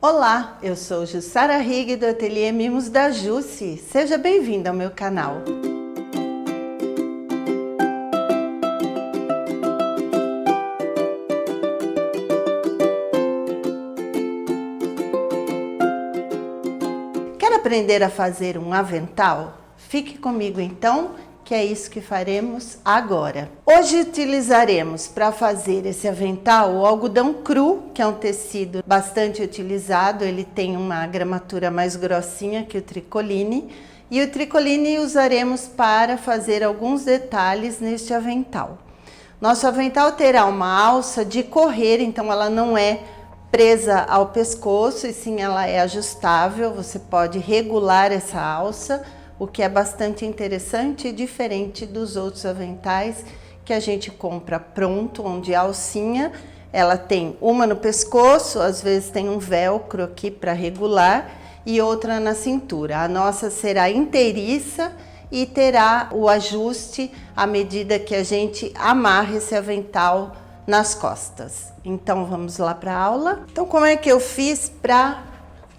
Olá, eu sou Jussara Rigg do Ateliê Mimos da Jussi. Seja bem-vinda ao meu canal. Quer aprender a fazer um avental? Fique comigo então, que é isso que faremos agora. Hoje utilizaremos para fazer esse avental o algodão cru, que é um tecido bastante utilizado, ele tem uma gramatura mais grossinha que o tricoline, e o tricoline usaremos para fazer alguns detalhes neste avental. Nosso avental terá uma alça de correr, então ela não é presa ao pescoço, e sim ela é ajustável, você pode regular essa alça, o que é bastante interessante e diferente dos outros aventais que a gente compra pronto, onde a alcinha, ela tem uma no pescoço, às vezes tem um velcro aqui para regular e outra na cintura. A nossa será inteiriça e terá o ajuste à medida que a gente amarra esse avental nas costas. Então vamos lá para a aula. Então como é que eu fiz para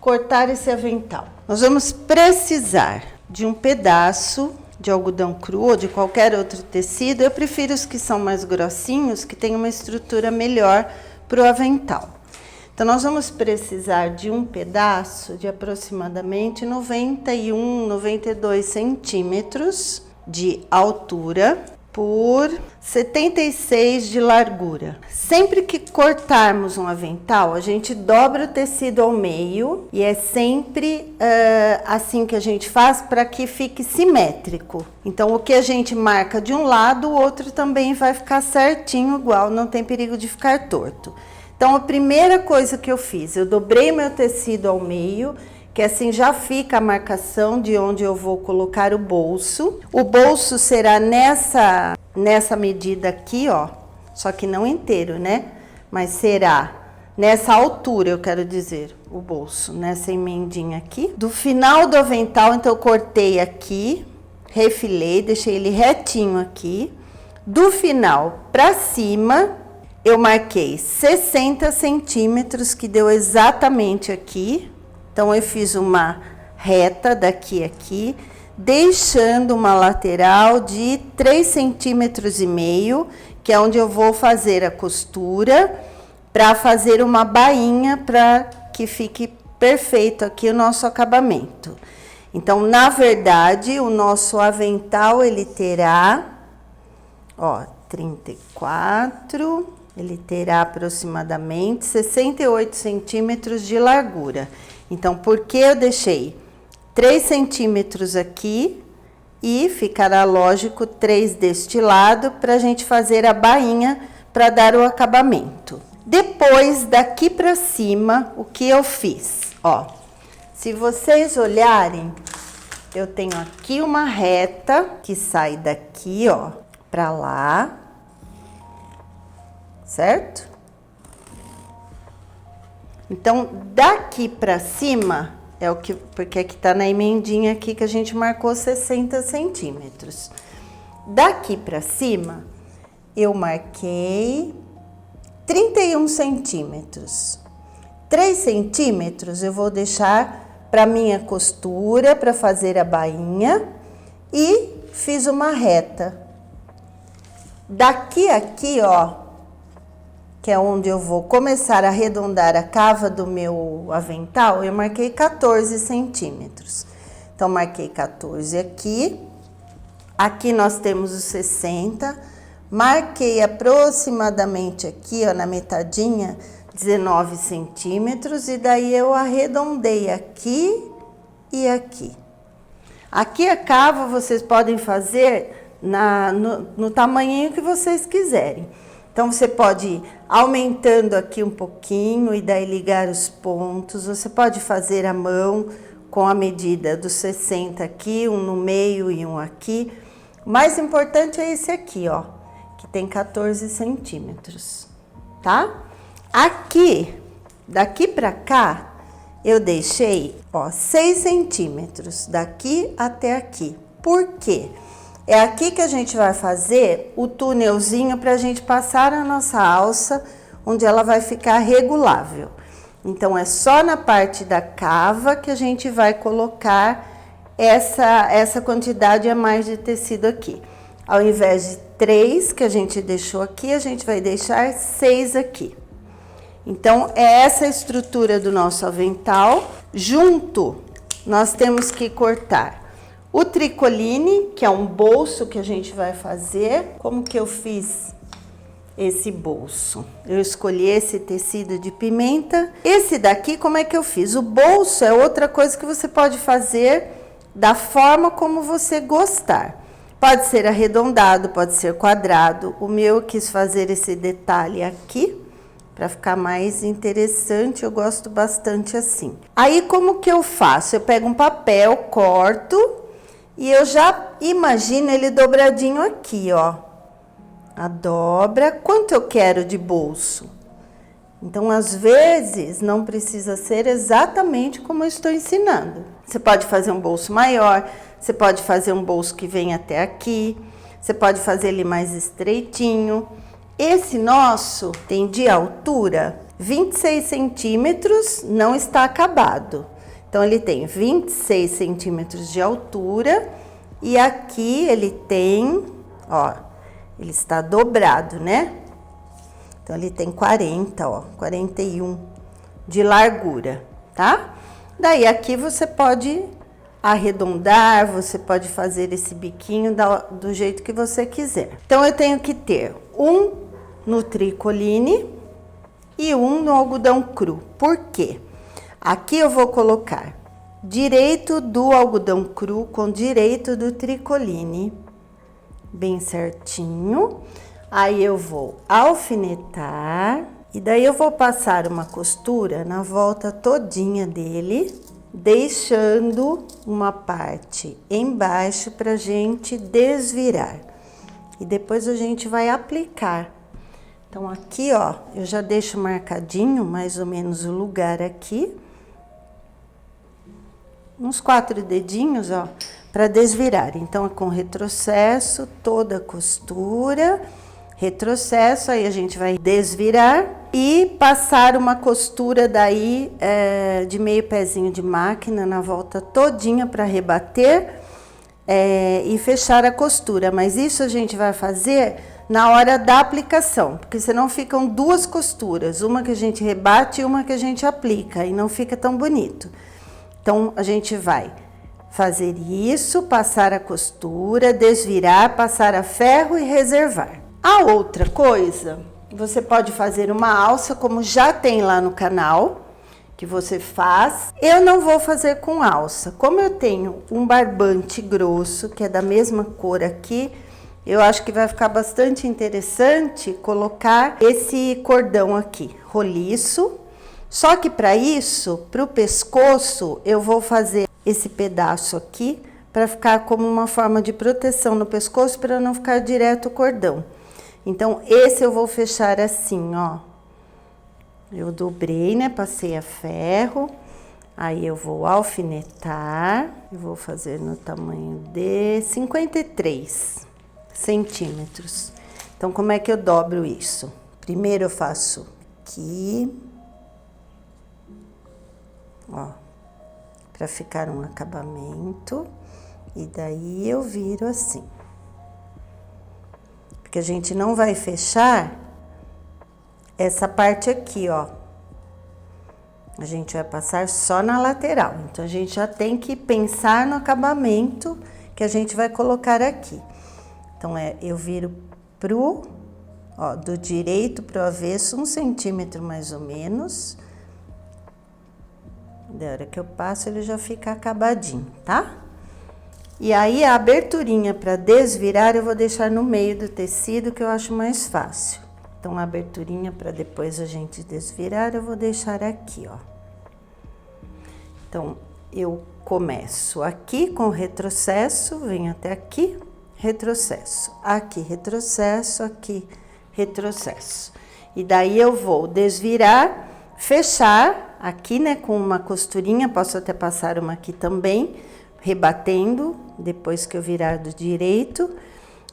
cortar esse avental? Nós vamos precisar de um pedaço de algodão cru ou de qualquer outro tecido. Eu prefiro os que são mais grossinhos, que tem uma estrutura melhor para o avental. Então nós vamos precisar de um pedaço de aproximadamente 92 centímetros de altura por 76 de largura. Sempre que cortarmos um avental, a gente dobra o tecido ao meio e é sempre assim que a gente faz para que fique simétrico. Então o que a gente marca de um lado, o outro também vai ficar certinho igual, não tem perigo de ficar torto. Então a primeira coisa que eu fiz, eu dobrei meu tecido ao meio, que assim já fica a marcação de onde eu vou colocar o bolso. O bolso será nessa medida aqui, ó, só que não inteiro, né? Mas será nessa altura, eu quero dizer, o bolso, nessa emendinha aqui. Do final do avental, então eu cortei aqui, refilei, deixei ele retinho aqui. Do final para cima, eu marquei 60 centímetros, que deu exatamente aqui. Então eu fiz uma reta daqui a aqui, deixando uma lateral de 3,5 centímetros, que é onde eu vou fazer a costura, para fazer uma bainha, para que fique perfeito aqui o nosso acabamento. Então, na verdade, o nosso avental, ele terá, ó, 34, ele terá aproximadamente 68 centímetros de largura. Então, por que eu deixei 3 centímetros aqui e ficará lógico 3 deste lado para a gente fazer a bainha para dar o acabamento. Depois, daqui para cima, o que eu fiz? Ó, se vocês olharem, eu tenho aqui uma reta que sai daqui, ó, para lá, certo? Então, daqui para cima, porque aqui tá na emendinha aqui que a gente marcou 60 centímetros. Daqui para cima, eu marquei 31 centímetros. 3 centímetros eu vou deixar para minha costura, para fazer a bainha, e fiz uma reta. Daqui a aqui, ó, que é onde eu vou começar a arredondar a cava do meu avental, eu marquei 14 centímetros. Então, marquei 14 aqui. Aqui nós temos os 60. Marquei aproximadamente aqui, ó, na metadinha, 19 centímetros. E daí eu arredondei aqui e aqui. Aqui a cava vocês podem fazer no tamanho que vocês quiserem. Então, você pode ir aumentando aqui um pouquinho e daí ligar os pontos. Você pode fazer a mão com a medida dos 60 aqui, um no meio e um aqui. O mais importante é esse aqui, ó, que tem 14 centímetros, tá? Aqui, daqui pra cá, eu deixei, ó, 6 centímetros, daqui até aqui. Por quê? É aqui que a gente vai fazer o túnelzinho para a gente passar a nossa alça, onde ela vai ficar regulável. Então, é só na parte da cava que a gente vai colocar essa quantidade a mais de tecido aqui. Ao invés de 3 que a gente deixou aqui, a gente vai deixar 6 aqui. Então, é essa a estrutura do nosso avental. Junto, nós temos que cortar o tricoline, que é um bolso que a gente vai fazer. Como que eu fiz esse bolso? Eu escolhi esse tecido de pimenta. Esse daqui, como é que eu fiz? O bolso é outra coisa que você pode fazer da forma como você gostar. Pode ser arredondado, pode ser quadrado. O meu eu quis fazer esse detalhe aqui, para ficar mais interessante. Eu gosto bastante assim. Aí, como que eu faço? Eu pego um papel, corto, e eu já imagino ele dobradinho aqui, ó. A dobra. Quanto eu quero de bolso? Então, às vezes, não precisa ser exatamente como eu estou ensinando. Você pode fazer um bolso maior, você pode fazer um bolso que vem até aqui, você pode fazer ele mais estreitinho. Esse nosso tem de altura 26 centímetros, não está acabado. Então, ele tem 26 centímetros de altura e aqui ele tem, ó, ele está dobrado, né? Então, ele tem 40, ó, 41 de largura, tá? Daí, aqui você pode arredondar, você pode fazer esse biquinho do jeito que você quiser. Então, eu tenho que ter um no tricoline e um no algodão cru. Por quê? Aqui eu vou colocar direito do algodão cru com direito do tricoline, bem certinho. Aí eu vou alfinetar e daí eu vou passar uma costura na volta todinha dele, deixando uma parte embaixo pra gente desvirar. E depois a gente vai aplicar. Então, aqui, ó, eu já deixo marcadinho mais ou menos o lugar aqui. Uns 4 dedinhos, ó, para desvirar. Então, é com retrocesso, toda a costura, retrocesso, aí a gente vai desvirar e passar uma costura daí de meio pezinho de máquina na volta todinha para rebater e fechar a costura. Mas isso a gente vai fazer na hora da aplicação, porque senão ficam 2 costuras, uma que a gente rebate e uma que a gente aplica, e não fica tão bonito. Então, a gente vai fazer isso, passar a costura, desvirar, passar a ferro e reservar. A outra coisa, você pode fazer uma alça, como já tem lá no canal, que você faz. Eu não vou fazer com alça. Como eu tenho um barbante grosso, que é da mesma cor aqui, eu acho que vai ficar bastante interessante colocar esse cordão aqui, roliço. Só que para isso, para o pescoço, eu vou fazer esse pedaço aqui para ficar como uma forma de proteção no pescoço, para não ficar direto o cordão. Então, esse eu vou fechar assim, ó. Eu dobrei, né? Passei a ferro. Aí eu vou alfinetar. Eu vou fazer no tamanho de 53 centímetros. Então, como é que eu dobro isso? Primeiro eu faço aqui, ó, para ficar um acabamento, e daí eu viro assim. Porque a gente não vai fechar essa parte aqui, ó. A gente vai passar só na lateral. Então, a gente já tem que pensar no acabamento que a gente vai colocar aqui. Então, eu viro do direito pro avesso, 1 centímetro mais ou menos. Da hora que eu passo, ele já fica acabadinho, tá? E aí, a aberturinha para desvirar, eu vou deixar no meio do tecido, que eu acho mais fácil. Então, a aberturinha para depois a gente desvirar, eu vou deixar aqui, ó. Então, eu começo aqui com retrocesso, venho até aqui, retrocesso. Aqui, retrocesso, aqui, retrocesso. E daí, eu vou desvirar, fechar aqui, né, com uma costurinha, posso até passar uma aqui também, rebatendo, depois que eu virar do direito.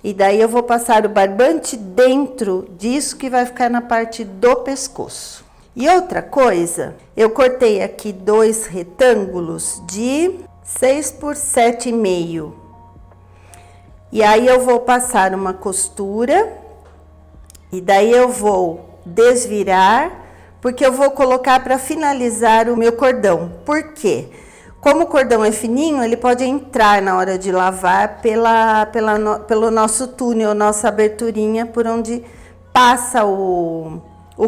E daí eu vou passar o barbante dentro disso, que vai ficar na parte do pescoço. E outra coisa, eu cortei aqui 2 retângulos de 6 por 7,5. E aí eu vou passar uma costura e daí eu vou desvirar, porque eu vou colocar para finalizar o meu cordão. Por quê? Como o cordão é fininho, ele pode entrar na hora de lavar pelo nosso túnel, nossa aberturinha por onde passa o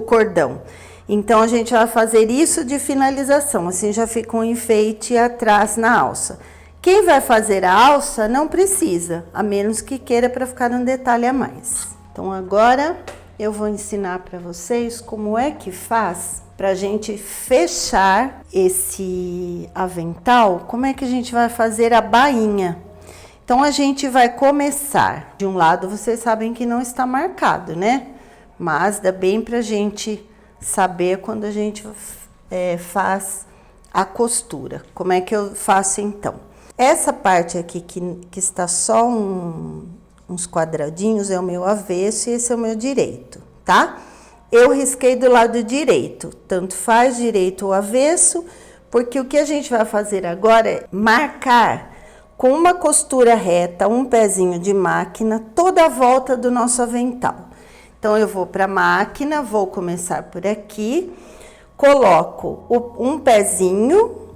cordão. Então, a gente vai fazer isso de finalização, assim já fica um enfeite atrás na alça. Quem vai fazer a alça não precisa, a menos que queira para ficar um detalhe a mais. Então, agora eu vou ensinar para vocês como é que faz para a gente fechar esse avental, como é que a gente vai fazer a bainha. Então, a gente vai começar. De um lado, vocês sabem que não está marcado, né? Mas dá bem pra gente saber quando a gente faz a costura. Como é que eu faço então? Essa parte aqui que está só uns quadradinhos é o meu avesso e esse é o meu direito, tá? Eu risquei do lado direito, tanto faz direito ou avesso, porque o que a gente vai fazer agora é marcar com uma costura reta, um pezinho de máquina, toda a volta do nosso avental. Então, eu vou para a máquina, vou começar por aqui, coloco um pezinho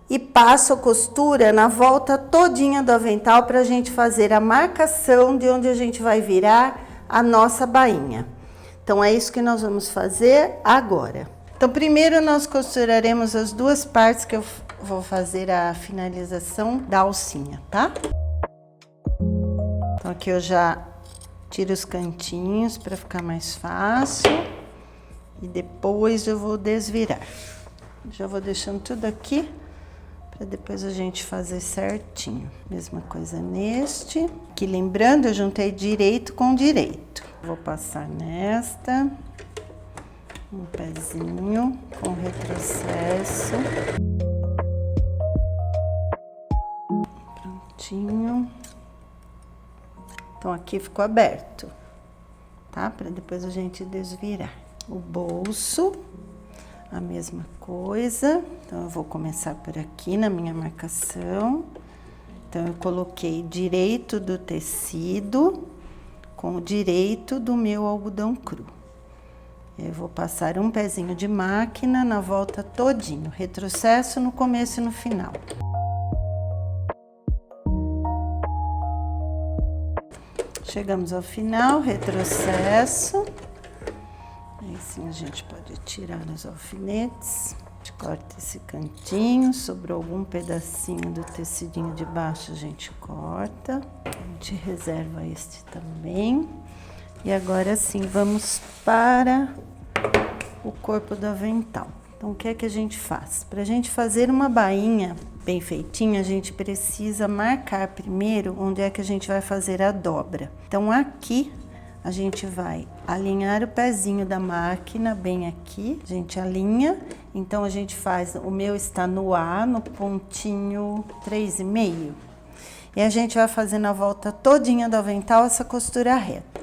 e passo a costura na volta todinha do avental para a gente fazer a marcação de onde a gente vai virar a nossa bainha. Então, é isso que nós vamos fazer agora. Então, primeiro nós costuraremos as 2 partes que eu vou fazer a finalização da alcinha, tá? Então, aqui eu já tiro os cantinhos para ficar mais fácil e depois eu vou desvirar. Já vou deixando tudo aqui para depois a gente fazer certinho. Mesma coisa neste. Aqui lembrando, eu juntei direito com direito. Vou passar nesta, um pezinho com retrocesso. Prontinho. Então, aqui ficou aberto, tá? Para depois a gente desvirar. O bolso, a mesma coisa. Então, eu vou começar por aqui na minha marcação. Então, eu coloquei direito do tecido com o direito do meu algodão cru. Eu vou passar um pezinho de máquina na volta todinho. Retrocesso no começo e no final. Chegamos ao final, retrocesso. Aí sim a gente pode tirar os alfinetes. A gente corta esse cantinho, sobrou algum pedacinho do tecidinho de baixo, a gente corta. A gente reserva este também. E agora sim, vamos para o corpo do avental. Então, o que é que a gente faz? Para a gente fazer uma bainha bem feitinha, a gente precisa marcar primeiro onde é que a gente vai fazer a dobra. Então, aqui, a gente vai alinhar o pezinho da máquina, bem aqui. A gente alinha, então a gente faz, o meu está no A, no pontinho 3,5. E a gente vai fazendo a volta todinha do avental, essa costura reta.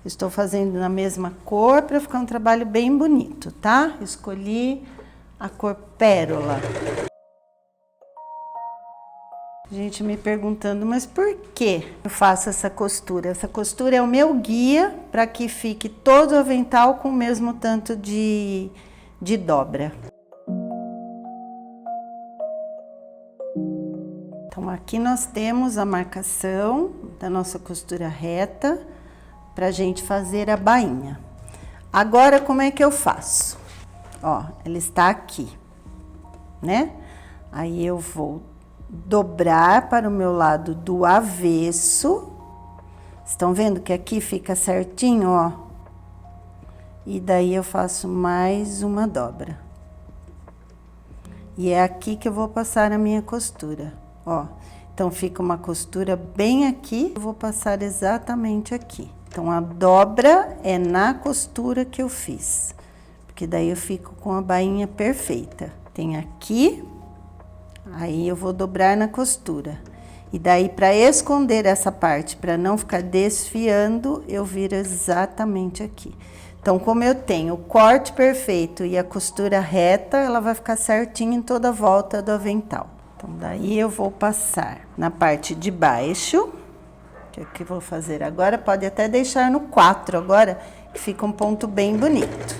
Estou fazendo na mesma cor para ficar um trabalho bem bonito, tá? Escolhi a cor pérola. Gente me perguntando, mas por que eu faço essa costura? Essa costura é o meu guia para que fique todo o avental com o mesmo tanto de dobra. Então, aqui nós temos a marcação da nossa costura reta para a gente fazer a bainha. Agora, como é que eu faço? Ó, ela está aqui, né? Aí eu vou dobrar para o meu lado do avesso. Estão vendo que aqui fica certinho, ó? E daí eu faço mais uma dobra. E é aqui que eu vou passar a minha costura, ó. Então, fica uma costura bem aqui, eu vou passar exatamente aqui. Então, a dobra é na costura que eu fiz, porque daí eu fico com a bainha perfeita. Tem aqui, aí eu vou dobrar na costura. E daí, para esconder essa parte, para não ficar desfiando, eu viro exatamente aqui. Então, como eu tenho o corte perfeito e a costura reta, ela vai ficar certinha em toda a volta do avental. Então, daí eu vou passar na parte de baixo, que é o que eu vou fazer agora. Pode até deixar no 4 agora, que fica um ponto bem bonito.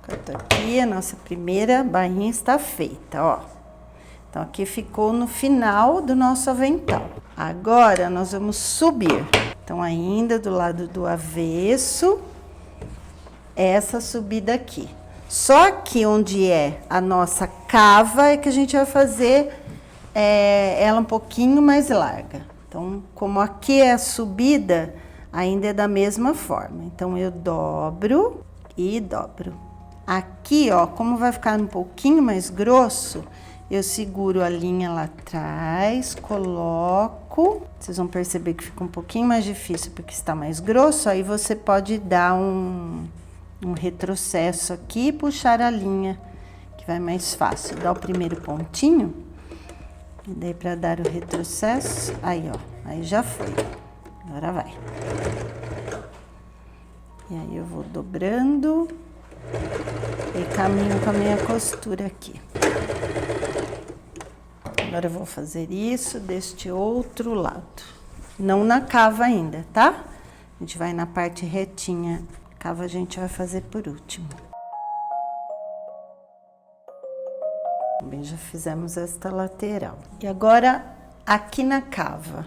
Corto aqui, a nossa primeira bainha está feita, ó. Então, aqui ficou no final do nosso avental. Agora, nós vamos subir. Então, ainda do lado do avesso, essa subida aqui. Só que onde é a nossa cava é que a gente vai fazer ela um pouquinho mais larga. Então, como aqui é a subida, ainda é da mesma forma. Então, eu dobro e dobro. Aqui, ó, como vai ficar um pouquinho mais grosso, eu seguro a linha lá atrás, coloco. Vocês vão perceber que fica um pouquinho mais difícil porque está mais grosso. Aí você pode dar um retrocesso aqui e puxar a linha, que vai mais fácil. Dá o primeiro pontinho, e daí para dar o retrocesso, aí ó, aí já foi. Agora vai. E aí eu vou dobrando e caminho com a minha costura aqui. Agora eu vou fazer isso deste outro lado. Não na cava ainda, tá? A gente vai na parte retinha. Cava a gente vai fazer por último. Bem, já fizemos esta lateral. E agora, aqui na cava.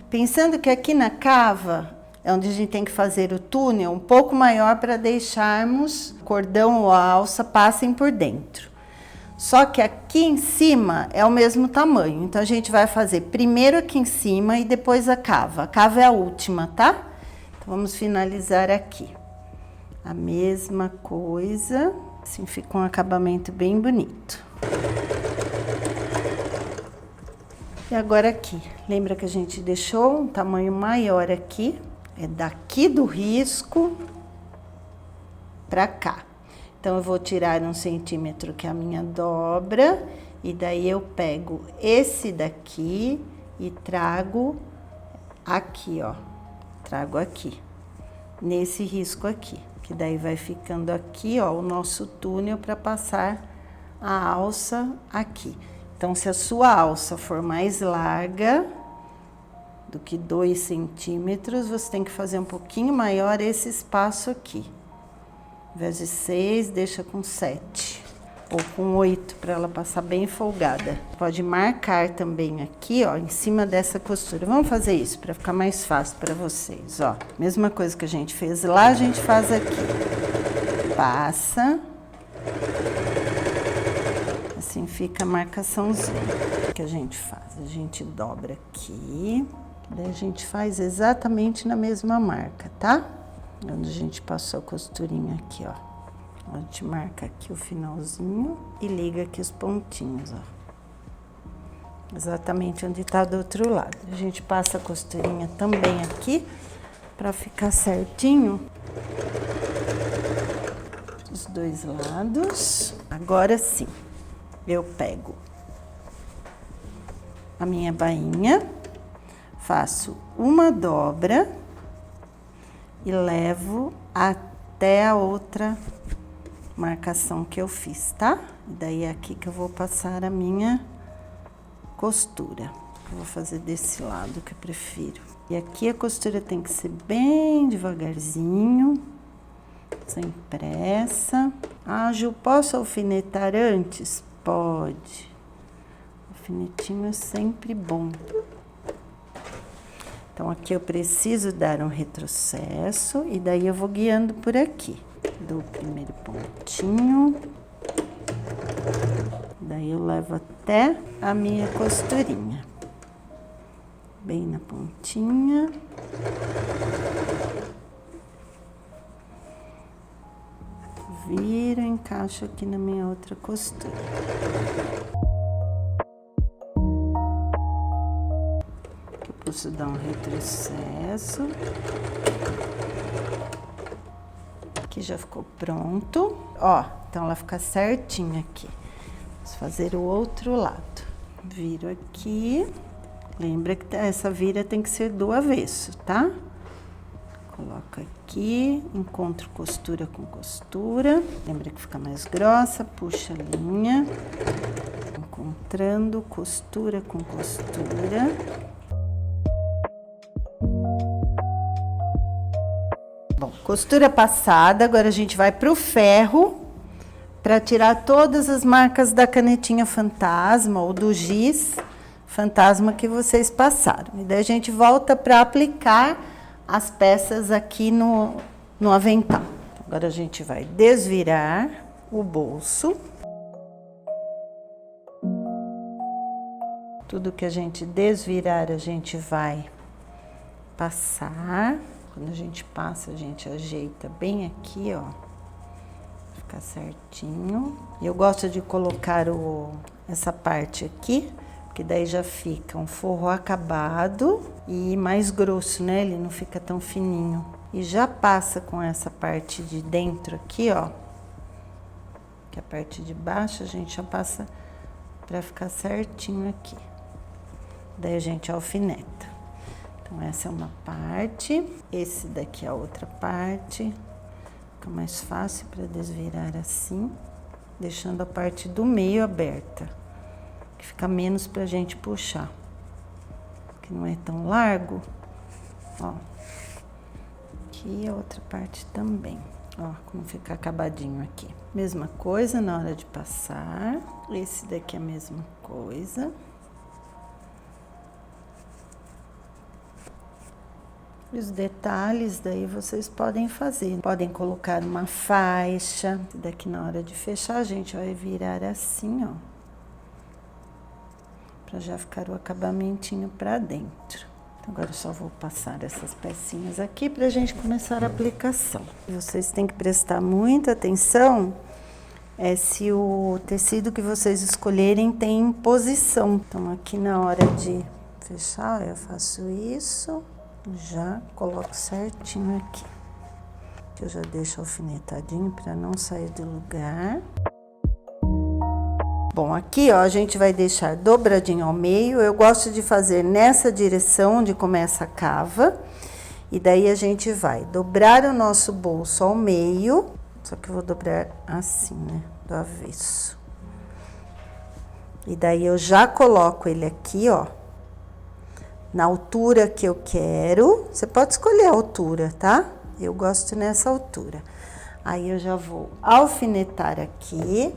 Pensando que aqui na cava é onde a gente tem que fazer o túnel um pouco maior para deixarmos o cordão ou a alça passem por dentro. Só que aqui em cima é o mesmo tamanho. Então, a gente vai fazer primeiro aqui em cima e depois a cava. A cava é a última, tá? Então, vamos finalizar aqui. A mesma coisa. Assim fica um acabamento bem bonito. E agora aqui. Lembra que a gente deixou um tamanho maior aqui? É daqui do risco pra cá. Então, eu vou tirar 1 centímetro, que é a minha dobra, e daí eu pego esse daqui e trago aqui, ó. Trago aqui, nesse risco aqui, que daí vai ficando aqui, ó, o nosso túnel para passar a alça aqui. Então, se a sua alça for mais larga do que 2 centímetros, você tem que fazer um pouquinho maior esse espaço aqui. Ao invés de 6, deixa com 7 ou com 8 para ela passar bem folgada. Pode marcar também aqui, ó, em cima dessa costura. Vamos fazer isso para ficar mais fácil para vocês, ó. Mesma coisa que a gente fez lá, a gente faz aqui. Passa. Assim fica a marcaçãozinha que a gente faz. A gente dobra aqui, daí a gente faz exatamente na mesma marca, tá? Onde a gente passou a costurinha aqui, ó. A gente marca aqui o finalzinho e liga aqui os pontinhos, ó. Exatamente onde tá do outro lado. A gente passa a costurinha também aqui, pra ficar certinho dos dois lados. Agora sim, eu pego a minha bainha, faço uma dobra e levo até a outra marcação que eu fiz, tá? E daí é aqui que eu vou passar a minha costura. Eu vou fazer desse lado que eu prefiro. E aqui a costura tem que ser bem devagarzinho, sem pressa. Ah, Ju, posso alfinetar antes? Pode. Alfinetinho é sempre bom. Então, aqui eu preciso dar um retrocesso e daí eu vou guiando por aqui. Dou o primeiro pontinho. Daí eu levo até a minha costurinha. Bem na pontinha. Viro, encaixo aqui na minha outra costura. Posso dar um retrocesso. Aqui já ficou pronto. Ó, então ela fica certinha aqui. Vamos fazer o outro lado. Viro aqui, Lembra que essa vira tem que ser do avesso, tá? Coloca aqui, encontro costura com costura. Lembra que fica mais grossa, puxa a linha. Encontrando costura com costura. Bom, costura passada, agora a gente vai pro ferro para tirar todas as marcas da canetinha fantasma ou do giz fantasma que vocês passaram. E daí a gente volta para aplicar as peças aqui no avental. Agora a gente vai desvirar o bolso. Tudo que a gente desvirar, a gente vai passar. Quando a gente passa, a gente ajeita bem aqui, ó. Ficar certinho. Eu gosto de colocar essa parte aqui, porque daí já fica um forro acabado e mais grosso, né? Ele não fica tão fininho. E já passa com essa parte de dentro aqui, ó. Que a parte de baixo a gente já passa pra ficar certinho aqui. Daí a gente alfineta. Então, essa é uma parte. Esse daqui é a outra parte. Fica mais fácil para desvirar assim, deixando a parte do meio aberta. Que fica menos pra gente puxar. Que não é tão largo. Ó. Aqui a outra parte também. Ó, como fica acabadinho aqui. Mesma coisa na hora de passar. Esse daqui é a mesma coisa. Os detalhes daí vocês podem fazer. Podem colocar uma faixa. Daqui na hora de fechar a gente vai virar assim, ó. Pra já ficar o acabamentinho pra dentro. Então, agora eu só vou passar essas pecinhas aqui pra gente começar a aplicação. Vocês têm que prestar muita atenção se o tecido que vocês escolherem tem posição. Então, aqui na hora de fechar, eu faço isso. Já coloco certinho aqui. Eu já deixo alfinetadinho para não sair do lugar. Bom, aqui ó, a gente vai deixar dobradinho ao meio. Eu gosto de fazer nessa direção onde começa a cava. E daí a gente vai dobrar o nosso bolso ao meio. Só que eu vou dobrar assim, né? Do avesso. E daí eu já coloco ele aqui, ó. Na altura que eu quero. Você pode escolher a altura, tá? Eu gosto nessa altura. Aí eu já vou alfinetar aqui.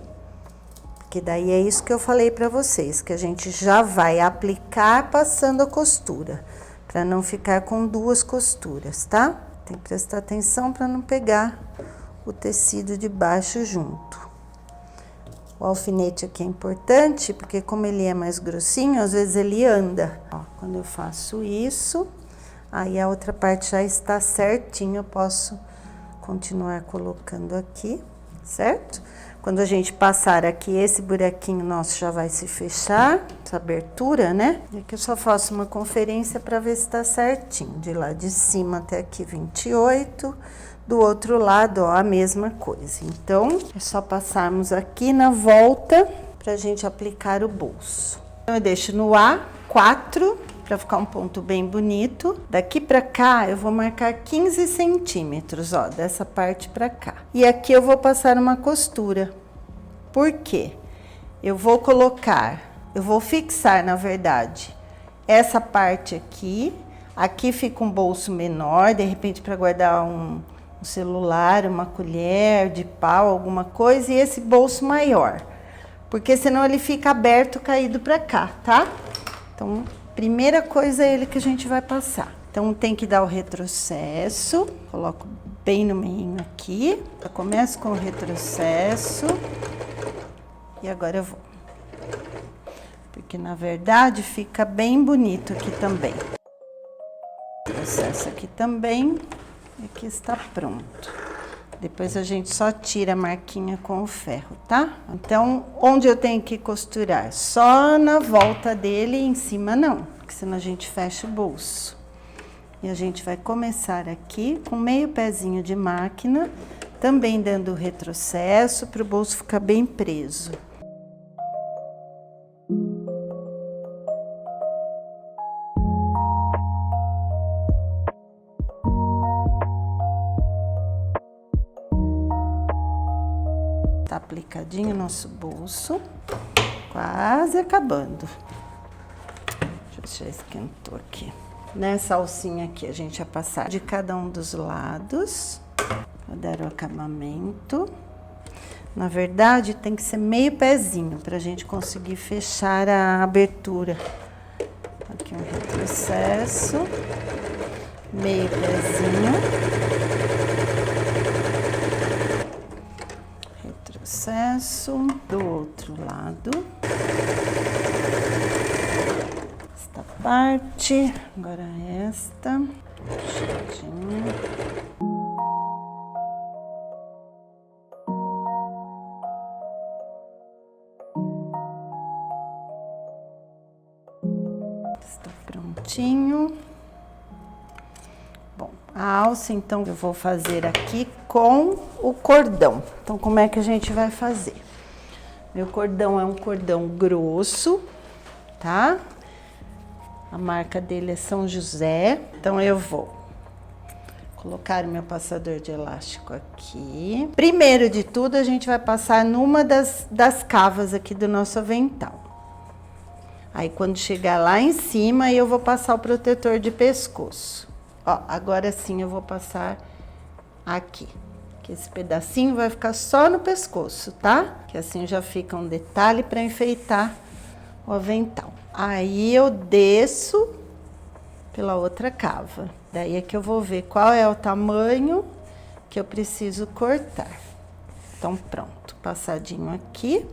Que daí é isso que eu falei pra vocês. Que a gente já vai aplicar passando a costura. Pra não ficar com duas costuras, tá? Tem que prestar atenção pra não pegar o tecido de baixo junto. O alfinete aqui é importante, porque como ele é mais grossinho, às vezes ele anda. Ó, quando eu faço isso, aí a outra parte já está certinho, eu posso continuar colocando aqui, certo? Quando a gente passar aqui, esse buraquinho nosso já vai se fechar, essa abertura, né? E aqui eu só faço uma conferência para ver se tá certinho. De lá de cima até aqui 28. Do outro lado, ó, a mesma coisa. Então, é só passarmos aqui na volta pra gente aplicar o bolso. Então, eu deixo no A4 pra ficar um ponto bem bonito. Daqui pra cá, eu vou marcar 15 centímetros, ó, dessa parte pra cá. E aqui eu vou passar uma costura. Por quê? Eu vou fixar, na verdade, essa parte aqui. Aqui fica um bolso menor, de repente pra guardar um celular, uma colher de pau, alguma coisa, e esse bolso maior, porque senão ele fica aberto, caído pra cá, tá? Então, primeira coisa é ele que a gente vai passar. Então, tem que dar o retrocesso, coloco bem no meio aqui, eu começo com o retrocesso, e agora eu vou. Porque, na verdade, fica bem bonito aqui também. Retrocesso aqui também. Aqui está pronto. Depois a gente só tira a marquinha com o ferro, tá? Então, onde eu tenho que costurar? Só na volta dele, em cima não, porque senão a gente fecha o bolso. E a gente vai começar aqui com meio pezinho de máquina, também dando retrocesso para o bolso ficar bem preso. Tá aplicadinho o nosso bolso. Quase acabando. Deixa eu ver se já esquentou aqui. Nessa alcinha aqui, a gente vai passar de cada um dos lados. Pra dar o acabamento. Na verdade, tem que ser meio pezinho pra gente conseguir fechar a abertura. Aqui um retrocesso. Meio pezinho. Retrocesso do outro lado. Esta parte, agora esta. Puxadinho. Está prontinho. Bom, a alça, então, eu vou fazer aqui com o cordão. Então, como é que a gente vai fazer? Meu cordão é um cordão grosso, tá? A marca dele é São José. Então, eu vou colocar o meu passador de elástico aqui. Primeiro de tudo, a gente vai passar numa das cavas aqui do nosso avental. Aí, quando chegar lá em cima, eu vou passar o protetor de pescoço. Ó, agora sim eu vou passar aqui. Que esse pedacinho vai ficar só no pescoço, tá? Que assim já fica um detalhe para enfeitar o avental. Aí, eu desço pela outra cava. Daí é que eu vou ver qual é o tamanho que eu preciso cortar. Então, pronto. Passadinho aqui.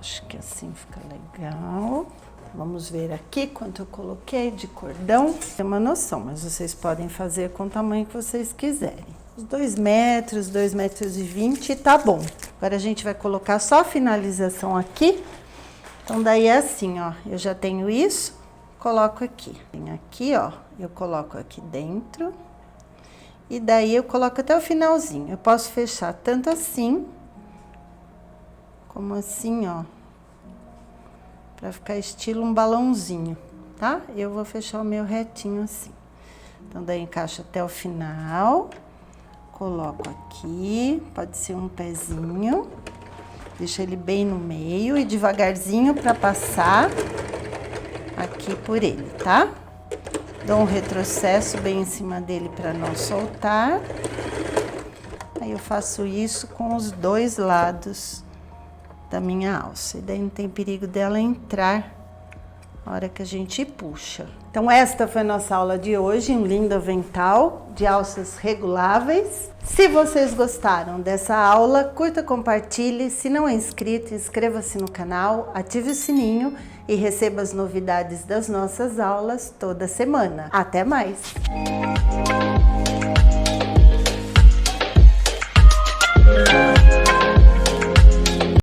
Acho que assim fica legal. Vamos ver aqui quanto eu coloquei de cordão. Tem uma noção, mas vocês podem fazer com o tamanho que vocês quiserem. Os 2 metros, 2,20 metros, tá bom. Agora a gente vai colocar só a finalização aqui. Então daí é assim, ó. Eu já tenho isso, coloco aqui. Tem aqui, ó, eu coloco aqui dentro. E daí eu coloco até o finalzinho. Eu posso fechar tanto assim, como assim, ó. Pra ficar estilo um balãozinho, tá? Eu vou fechar o meu retinho assim. Então, daí encaixo até o final. Coloco aqui, pode ser um pezinho. Deixa ele bem no meio e devagarzinho pra passar aqui por ele, tá? Dou um retrocesso bem em cima dele pra não soltar. Aí eu faço isso com os 2 lados da minha alça. E daí não tem perigo dela entrar na hora que a gente puxa. Então, esta foi a nossa aula de hoje, um lindo avental de alças reguláveis. Se vocês gostaram dessa aula, curta, compartilhe. Se não é inscrito, inscreva-se no canal, ative o sininho e receba as novidades das nossas aulas toda semana. Até mais!